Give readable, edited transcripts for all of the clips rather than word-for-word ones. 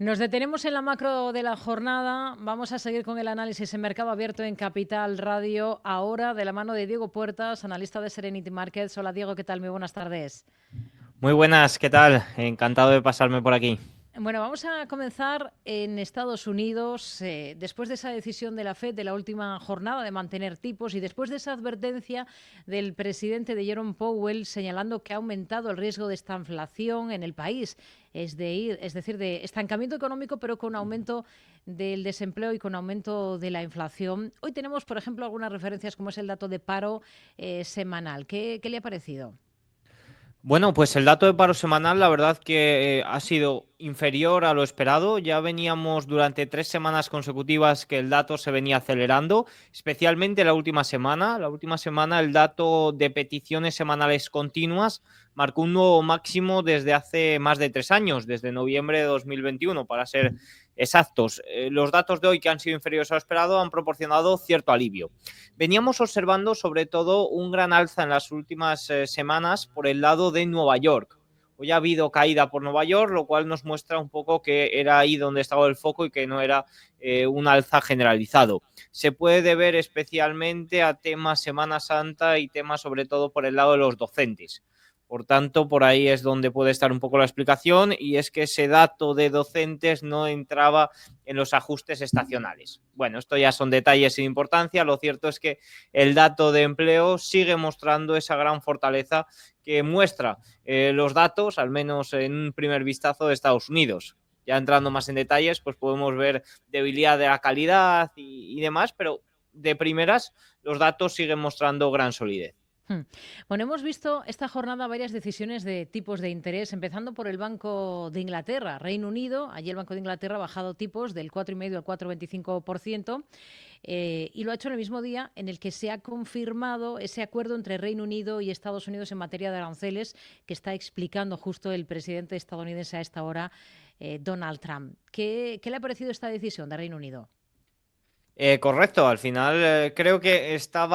Nos detenemos en la macro de la jornada. Vamos a seguir con el análisis en Mercado Abierto en Capital Radio, ahora de la mano de Diego Puertas, analista de Serenity Markets. Hola Diego, ¿qué tal? Muy buenas tardes. Muy buenas, ¿qué tal? Encantado de pasarme por aquí. Bueno, vamos a comenzar en Estados Unidos. Después de esa decisión de la Fed de la última jornada de mantener tipos y después de esa advertencia del presidente de Jerome Powell señalando que ha aumentado el riesgo de esta inflación en el país, es decir, de estancamiento económico, pero con aumento del desempleo y con aumento de la inflación. Hoy tenemos, por ejemplo, algunas referencias como es el dato de paro semanal. ¿Qué le ha parecido? Bueno, pues el dato de paro semanal, la verdad que ha sido inferior a lo esperado. Ya veníamos durante 3 semanas consecutivas que el dato se venía acelerando, especialmente la última semana. La última semana el dato de peticiones semanales continuas marcó un nuevo máximo desde hace más de 3 años, desde noviembre de 2021, para ser exactos. Los datos de hoy, que han sido inferiores a lo esperado, han proporcionado cierto alivio. Veníamos observando sobre todo un gran alza en las últimas semanas por el lado de Nueva York. Hoy ha habido caída por Nueva York, lo cual nos muestra un poco que era ahí donde estaba el foco y que no era un alza generalizado. Se puede deber especialmente a temas Semana Santa y temas sobre todo por el lado de los docentes. Por tanto, por ahí es donde puede estar un poco la explicación, y es que ese dato de docentes no entraba en los ajustes estacionales. Bueno, esto ya son detalles sin importancia. Lo cierto es que el dato de empleo sigue mostrando esa gran fortaleza que muestra los datos, al menos en un primer vistazo, de Estados Unidos. Ya entrando más en detalles, pues podemos ver debilidad de la calidad y demás, pero de primeras los datos siguen mostrando gran solidez. Hmm. Bueno, hemos visto esta jornada varias decisiones de tipos de interés, empezando por el Banco de Inglaterra, Reino Unido. Allí el Banco de Inglaterra ha bajado tipos del 4,5 al 4,25%, y lo ha hecho en el mismo día en el que se ha confirmado ese acuerdo entre Reino Unido y Estados Unidos en materia de aranceles que está explicando justo el presidente estadounidense a esta hora, Donald Trump. ¿Qué le ha parecido esta decisión de Reino Unido? Correcto, al final creo que está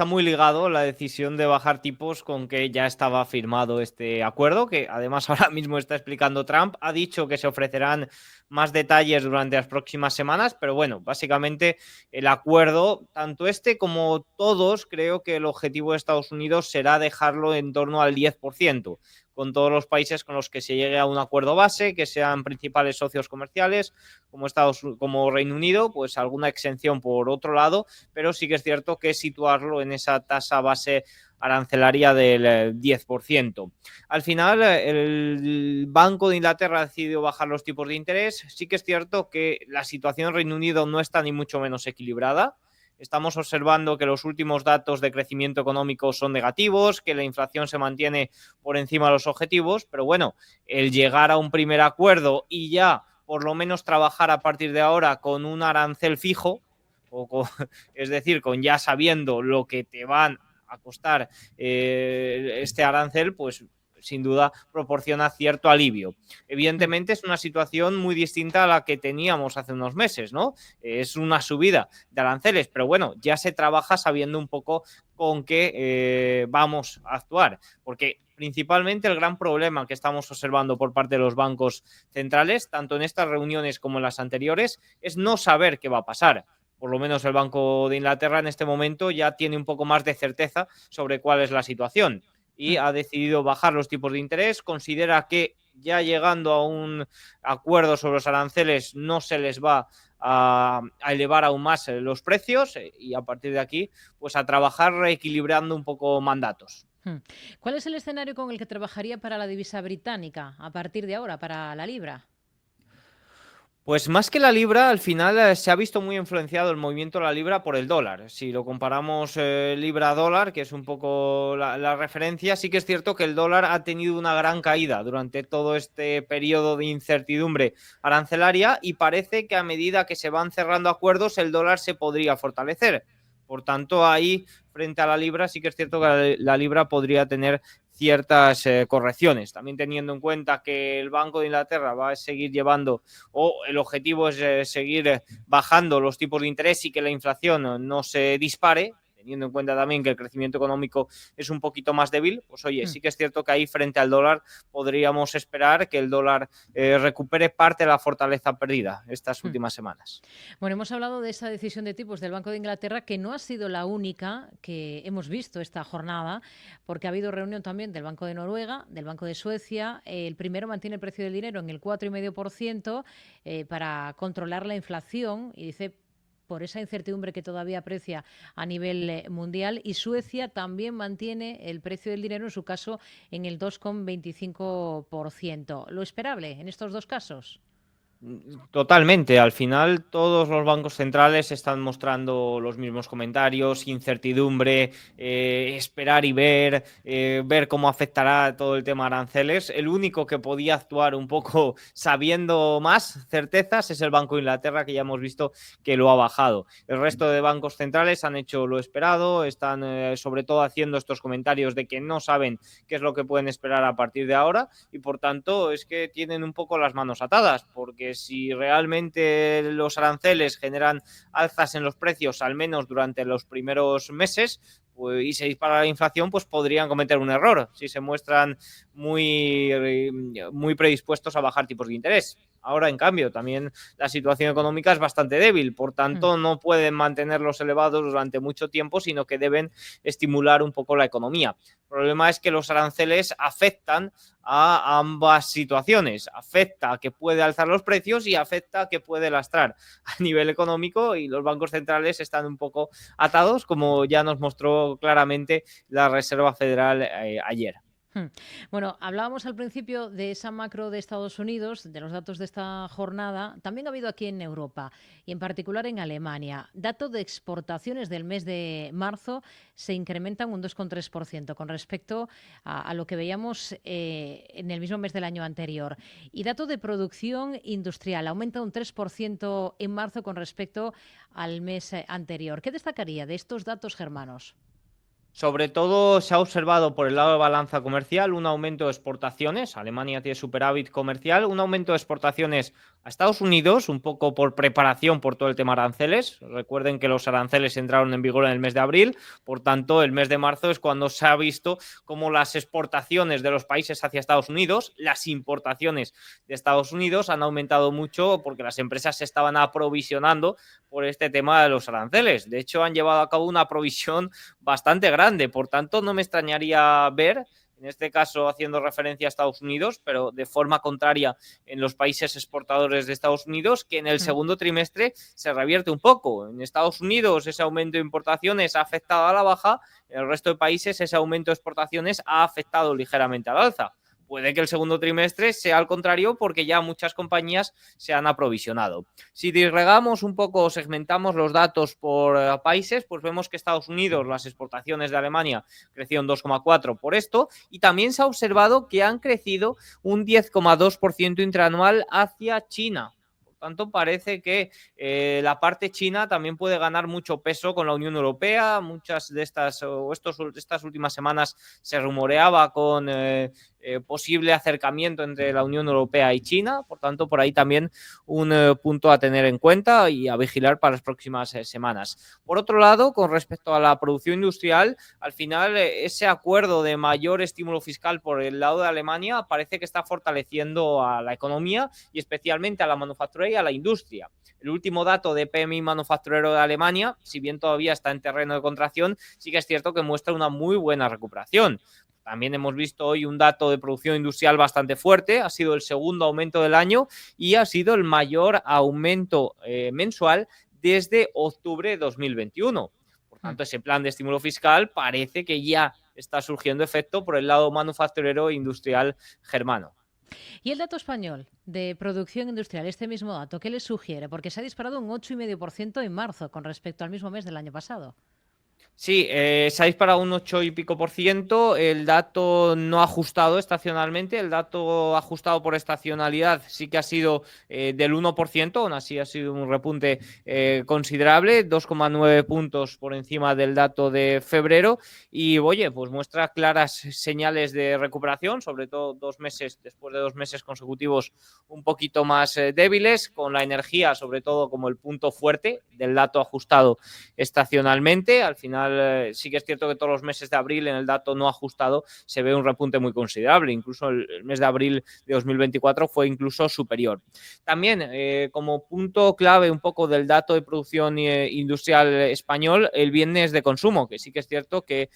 muy ligado la decisión de bajar tipos con que ya estaba firmado este acuerdo, que además ahora mismo está explicando Trump. Ha dicho que se ofrecerán más detalles durante las próximas semanas, pero bueno, básicamente el acuerdo, tanto este como todos, creo que el objetivo de Estados Unidos será dejarlo en torno al 10%, con todos los países con los que se llegue a un acuerdo base, que sean principales socios comerciales como Reino Unido, pues alguna exención por otro lado, pero sí que es cierto que situarlo en esa tasa base arancelaria del 10%. Al final, el Banco de Inglaterra ha decidido bajar los tipos de interés. Sí que es cierto que la situación en Reino Unido no está ni mucho menos equilibrada. Estamos observando que los últimos datos de crecimiento económico son negativos, que la inflación se mantiene por encima de los objetivos, pero bueno, el llegar a un primer acuerdo y ya por lo menos trabajar a partir de ahora con un arancel fijo, es decir, con ya sabiendo lo que te van a costar este arancel, pues sin duda proporciona cierto alivio. Hmm. Evidentemente es una situación muy distinta a la que teníamos hace unos meses, ¿no? Es una subida de aranceles, pero bueno, ya se trabaja sabiendo un poco con qué vamos a actuar, porque principalmente el gran problema que estamos observando por parte de los bancos centrales, tanto en estas reuniones como en las anteriores, es no saber qué va a pasar. Por lo menos el Banco de Inglaterra en este momento ya tiene un poco más de certeza sobre cuál es la situación y Hmm. ha decidido bajar los tipos de interés. Considera que ya llegando a un acuerdo sobre los aranceles no se les va a elevar aún más los precios, y a partir de aquí pues a trabajar reequilibrando un poco mandatos. Hmm. ¿Cuál es el escenario con el que trabajaría para la divisa británica a partir de ahora, para la libra? Pues más que la libra, al final se ha visto muy influenciado el movimiento de la libra por el dólar. Si lo comparamos libra-dólar, que es un poco la referencia, sí que es cierto que el dólar ha tenido una gran caída durante todo este periodo de incertidumbre arancelaria, y parece que a medida que se van cerrando acuerdos el dólar se podría fortalecer. Por tanto, ahí frente a la libra sí que es cierto que la libra podría tener ciertas correcciones, también teniendo en cuenta que el Banco de Inglaterra va a seguir llevando, o el objetivo es seguir bajando los tipos de interés y que la inflación no se dispare, teniendo en cuenta también que el crecimiento económico es un poquito más débil, pues oye, sí que es cierto que ahí frente al dólar podríamos esperar que el dólar recupere parte de la fortaleza perdida estas últimas semanas. Bueno, hemos hablado de esa decisión de tipos del Banco de Inglaterra, que no ha sido la única que hemos visto esta jornada, porque ha habido reunión también del Banco de Noruega, del Banco de Suecia. El primero mantiene el precio del dinero en el 4,5% para controlar la inflación y dice por esa incertidumbre que todavía aprecia a nivel mundial, y Suecia también mantiene el precio del dinero, en su caso, en el 2,25%. ¿Lo esperable en estos dos casos? Totalmente, al final todos los bancos centrales están mostrando los mismos comentarios, incertidumbre, esperar y ver cómo afectará todo el tema aranceles. El único que podía actuar un poco sabiendo más certezas es el Banco de Inglaterra, que ya hemos visto que lo ha bajado. El resto de bancos centrales han hecho lo esperado, están sobre todo haciendo estos comentarios de que no saben qué es lo que pueden esperar a partir de ahora y por tanto es que tienen un poco las manos atadas, porque si realmente los aranceles generan alzas en los precios, al menos durante los primeros meses, pues, y se dispara la inflación, pues podrían cometer un error si se muestran muy predispuestos a bajar tipos de interés. Ahora, en cambio, también la situación económica es bastante débil, por tanto, no pueden mantenerlos elevados durante mucho tiempo, sino que deben estimular un poco la economía. El problema es que los aranceles afectan a ambas situaciones. Afecta a que puede alzar los precios y afecta a que puede lastrar a nivel económico, y los bancos centrales están un poco atados, como ya nos mostró claramente la Reserva Federal ayer. Bueno, hablábamos al principio de esa macro de Estados Unidos, de los datos de esta jornada. También ha habido aquí en Europa y en particular en Alemania. Dato de exportaciones del mes de marzo se incrementan un 2,3% con respecto a lo que veíamos en el mismo mes del año anterior. Y dato de producción industrial aumenta un 3% en marzo con respecto al mes anterior. ¿Qué destacaría de estos datos germanos? Sobre todo se ha observado por el lado de balanza comercial un aumento de exportaciones. Alemania tiene superávit comercial, un aumento de exportaciones a Estados Unidos, un poco por preparación por todo el tema aranceles. Recuerden que los aranceles entraron en vigor en el mes de abril, por tanto el mes de marzo es cuando se ha visto cómo las exportaciones de los países hacia Estados Unidos, las importaciones de Estados Unidos han aumentado mucho porque las empresas se estaban aprovisionando por este tema de los aranceles. De hecho, han llevado a cabo una provisión bastante grande, por tanto no me extrañaría ver, en este caso haciendo referencia a Estados Unidos, pero de forma contraria en los países exportadores de Estados Unidos, que en el segundo trimestre se revierte un poco. En Estados Unidos ese aumento de importaciones ha afectado a la baja, en el resto de países ese aumento de exportaciones ha afectado ligeramente al alza. Puede que el segundo trimestre sea al contrario porque ya muchas compañías se han aprovisionado. Si disgregamos un poco, segmentamos los datos por países, pues vemos que Estados Unidos, las exportaciones de Alemania crecieron 2,4% por esto, y también se ha observado que han crecido un 10,2% interanual hacia China. Tanto parece que la parte china también puede ganar mucho peso con la Unión Europea. Muchas de estas últimas semanas se rumoreaba con posible acercamiento entre la Unión Europea y China. Por tanto, por ahí también un punto a tener en cuenta y a vigilar para las próximas semanas. Por otro lado, con respecto a la producción industrial, al final ese acuerdo de mayor estímulo fiscal por el lado de Alemania parece que está fortaleciendo a la economía y especialmente a la manufactura y a la industria. El último dato de PMI manufacturero de Alemania, si bien todavía está en terreno de contracción, sí que es cierto que muestra una muy buena recuperación. También hemos visto hoy un dato de producción industrial bastante fuerte, ha sido el segundo aumento del año y ha sido el mayor aumento mensual desde octubre de 2021. Por tanto, ese plan de estímulo fiscal parece que ya está surgiendo efecto por el lado manufacturero e industrial germano. Y el dato español de producción industrial, este mismo dato, ¿qué le sugiere? Porque se ha disparado un 8,5% en marzo con respecto al mismo mes del año pasado. Sí, se ha disparado un 8 y pico por ciento. El dato no ajustado estacionalmente, el dato ajustado por estacionalidad sí que ha sido del 1%, aún así ha sido un repunte considerable, 2,9 puntos por encima del dato de febrero. Y oye, pues muestra claras señales de recuperación, sobre todo después de 2 meses consecutivos un poquito más débiles, con la energía sobre todo como el punto fuerte del dato ajustado estacionalmente. Al final final sí que es cierto que todos los meses de abril en el dato no ajustado se ve un repunte muy considerable, incluso el mes de abril de 2024 fue incluso superior. También como punto clave un poco del dato de producción industrial español, el viernes de consumo, que sí que es cierto que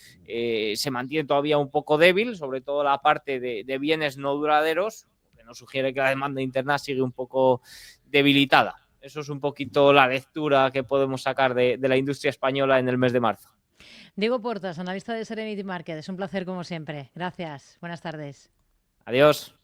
se mantiene todavía un poco débil, sobre todo la parte de bienes no duraderos, que nos sugiere que la demanda interna sigue un poco debilitada. Eso es un poquito la lectura que podemos sacar de la industria española en el mes de marzo. Diego Portas, analista de Serenity Market. Es un placer como siempre. Gracias. Buenas tardes. Adiós.